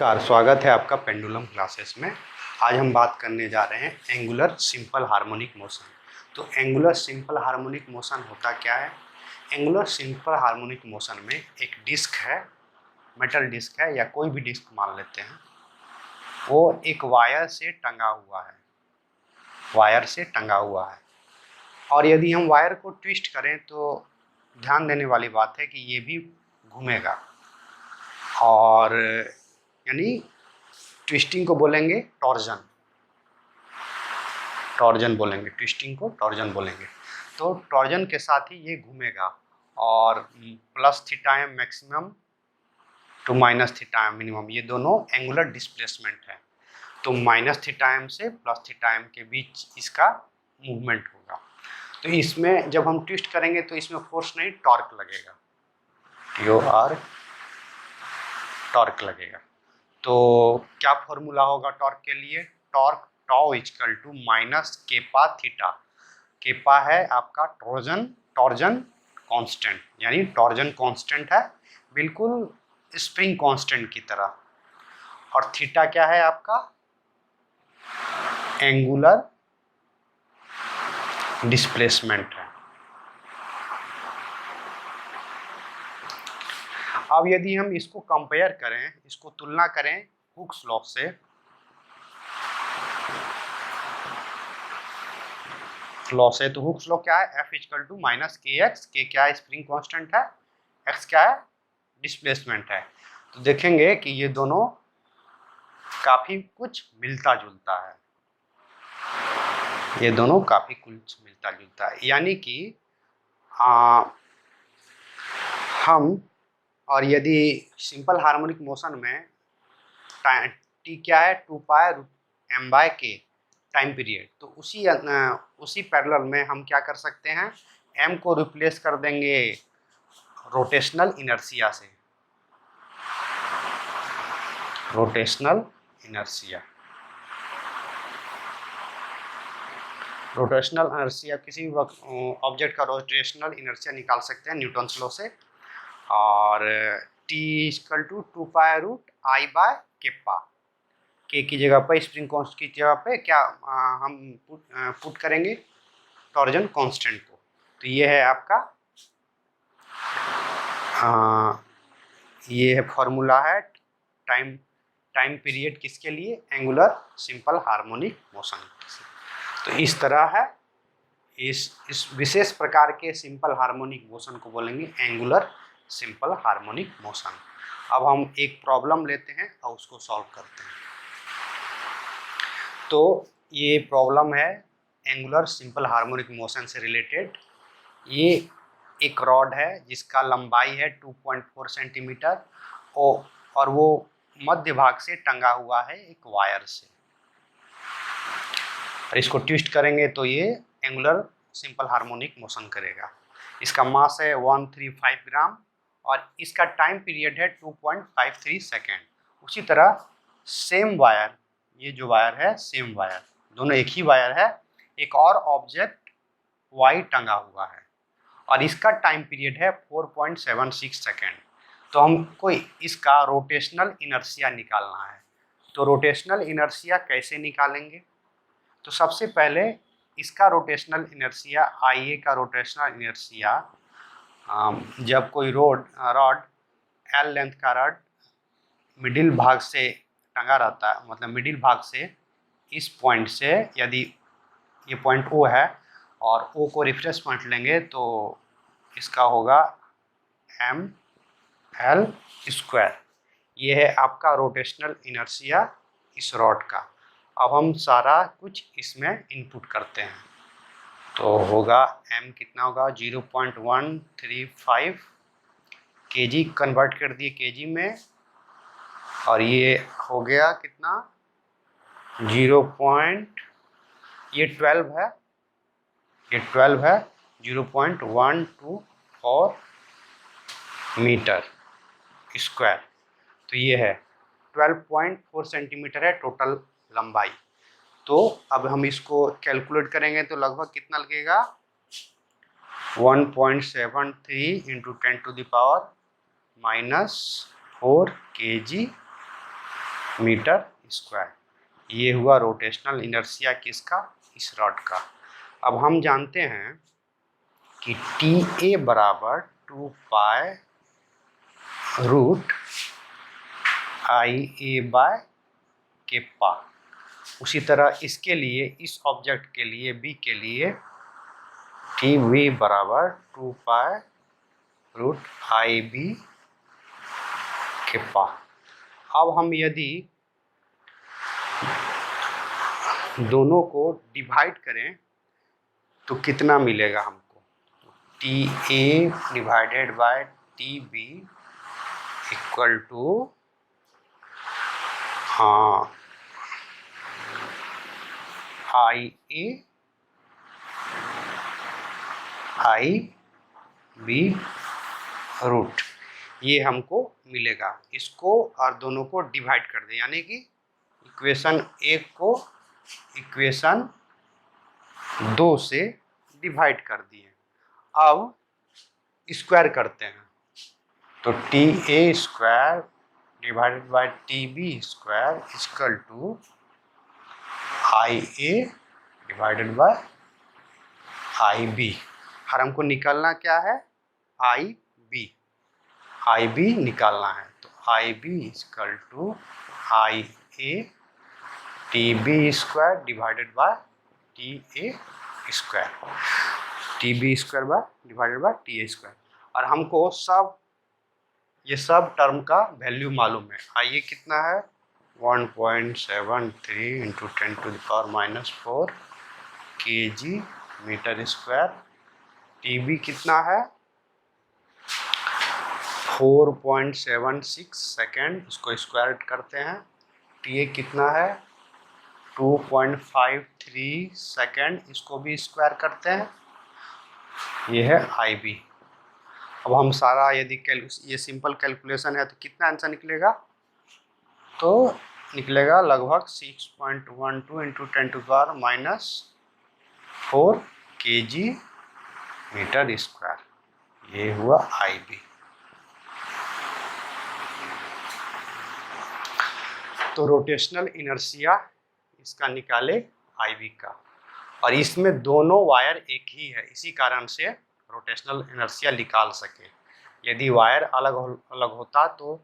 नमस्कार, स्वागत है आपका पेंडुलम क्लासेस में। आज हम बात करने जा रहे हैं एंगुलर सिंपल हार्मोनिक मोशन। तो एंगुलर सिंपल हार्मोनिक मोशन होता क्या है? एंगुलर सिंपल हार्मोनिक मोशन में एक डिस्क है, मेटल डिस्क है या कोई भी डिस्क मान लेते हैं, वो एक वायर से टंगा हुआ है, और यदि हम वायर को ट्विस्ट करें तो ध्यान देने वाली बात है कि ये भी घूमेगा, और यानी ट्विस्टिंग को बोलेंगे टॉर्जन बोलेंगे, ट्विस्टिंग को टॉर्जन बोलेंगे। तो टॉर्जन के साथ ही ये घूमेगा, और plus theta M maximum to minus theta M minimum, ये दोनों एंगुलर डिस्प्लेसमेंट है। तो माइनस थीटा एम से प्लस थीटा एम के बीच इसका मूवमेंट होगा। तो इसमें जब हम ट्विस्ट करेंगे तो इसमें फोर्स नहीं, टॉर्क लगेगा, टॉर्क लगेगा। तो क्या फॉर्मूला होगा टॉर्क के लिए? Torque tau equal to minus kappa theta. Kappa है आपका टॉर्जन कांस्टेंट, यानी टॉर्जन कांस्टेंट है बिल्कुल स्प्रिंग कांस्टेंट की तरह, और थीटा क्या है आपका? एंगुलर डिस्प्लेसमेंट है। अब यदि हम इसको कंपेयर करें, इसको तुलना करें हुक्स लॉ से, तो हुक्स लॉ क्या है? F इक्वल टू माइनस के एक्स। के क्या है? स्प्रिंग कांस्टेंट है, एक्स क्या है? डिस्प्लेसमेंट है। तो देखेंगे कि ये दोनों काफी कुछ मिलता जुलता है, यानी कि हम, और यदि सिंपल हार्मोनिक मोशन में टी क्या है? 2 पाई m बाय के टाइम पीरियड। तो उसी पैरेलल में हम क्या कर सकते हैं? m को रिप्लेस कर देंगे रोटेशनल इनर्शिया से। रोटेशनल इनर्शिया किसी भी ऑब्जेक्ट का रोटेशनल इनर्शिया निकाल सकते हैं न्यूटन्स लॉ से, और t equal to 2 pi root I by kappa. के की जगह पर, स्प्रिंग कांस्टेंट की जगह पे क्या हम पुट करेंगे? टॉर्जन कांस्टेंट को। तो ये है आपका ये है फॉर्मूला है टाइम पीरियड किसके लिए? Angular simple harmonic motion. तो इस तरह है, इस विशेष प्रकार के सिंपल हार्मोनिक मोशन को बोलेंगे एंगुलर सिंपल हार्मोनिक मोशन। अब हम एक प्रॉब्लम लेते हैं और उसको सॉल्व करते हैं। तो ये प्रॉब्लम है एंगुलर सिंपल हार्मोनिक मोशन से रिलेटेड। ये एक रॉड है जिसका लंबाई है 2.4 सेंटीमीटर, और वो मध्य भाग से टंगा हुआ है एक वायर से, और इसको ट्विस्ट करेंगे तो ये एंगुलर सिंपल हार्मोनिक मोशन करेगा। इसका मास है 135 ग्राम, और इसका टाइम पीरियड है 2.53 सेकेंड। उसी तरह सेम वायर, ये जो वायर है सेम वायर, दोनों एक ही वायर है, एक और ऑब्जेक्ट वाई टंगा हुआ है, और इसका टाइम पीरियड है 4.76 सेकेंड। तो हमको इसका रोटेशनल इनर्शिया निकालना है। तो रोटेशनल इनर्शिया कैसे निकालेंगे? तो सबसे पहले इसका रोटेशनल इनर्शिया, आईए का रोटेशनल इनर्शिया, जब कोई रॉड एल लेंथ का रॉड मिडिल भाग से टंगा रहता है, मतलब मिडिल भाग से इस पॉइंट से, यदि ये पॉइंट O है और O को रेफरेंस पॉइंट लेंगे तो इसका होगा ml स्क्वायर। ये है आपका रोटेशनल इनर्शिया इस रॉड का। अब हम सारा कुछ इसमें इनपुट करते हैं, तो होगा m कितना होगा? 0.135 kg, कन्वर्ट कर दिए kg में, और ये हो गया कितना? 12 है, 0.124 मीटर स्क्वायर। तो ये है 12.4 सेंटीमीटर है टोटल लंबाई। तो अब हम इसको कैलकुलेट करेंगे तो लगभग कितना लगेगा? 1.73 इंटू 10⁻⁻⁴ kg मीटर स्क्वायर। ये हुआ रोटेशनल इनर्शिया किसका, इस रॉड का। अब हम जानते हैं कि टी ए बराबर 2 पाई रूट आई ए बाय केप्पा। उसी तरह इसके लिए, इस ऑब्जेक्ट के लिए बी के लिए टी वी बराबर 2 पाई रूट आई बी केप्पा। अब हम यदि दोनों को डिवाइड करें तो कितना मिलेगा हमको, T A divided by T B equal to I A I B root, ये हमको मिलेगा। इसको और दोनों को डिवाइड कर दें, यानी कि इक्वेशन 1 को इक्वेशन 2 से डिवाइड कर दिए। अब स्क्वायर करते हैं तो T A square divided by T B square equal to I A divided by I B. और हमको निकालना क्या है, आई बी निकालना है। तो I B equal to I A T B square divided by T A square, T B square by divided by T A square. और हमको ये सब टर्म का वैल्यू मालूम है। आइए कितना है, 1.73 into 10⁻⁻⁴ kg metre square. T B कितना है, 4.76 सेकेंड, इसको स्क्वायर करते हैं। टी ए कितना है, 2.53 सेकेंड, इसको भी स्क्वायर करते हैं। ये है आई बी। अब हम सारा यदि ये सिंपल कैलकुलेशन है तो कितना आंसर निकलेगा, तो निकलेगा लगभग 6.12 इंटू 10⁻⁻⁴ kg मीटर स्क्वायर। ये हुआ आई बी। तो रोटेशनल इनर्शिया इसका निकाले आई बी का, और इसमें दोनों वायर एक ही है, इसी कारण से रोटेशनल इनर्शिया निकाल सके। यदि वायर अलग अलग होता तो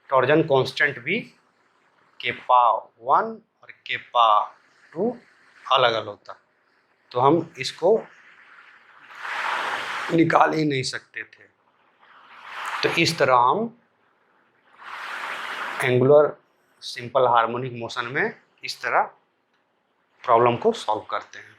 टॉर्जन कांस्टेंट भी केप्पा 1 और केप्पा 2 अलग अलग होता, तो हम इसको निकाल ही नहीं सकते थे। तो इस तरह हम एंगुलर सिंपल हार्मोनिक मोशन में इस तरह प्रॉब्लम को सॉल्व करते हैं।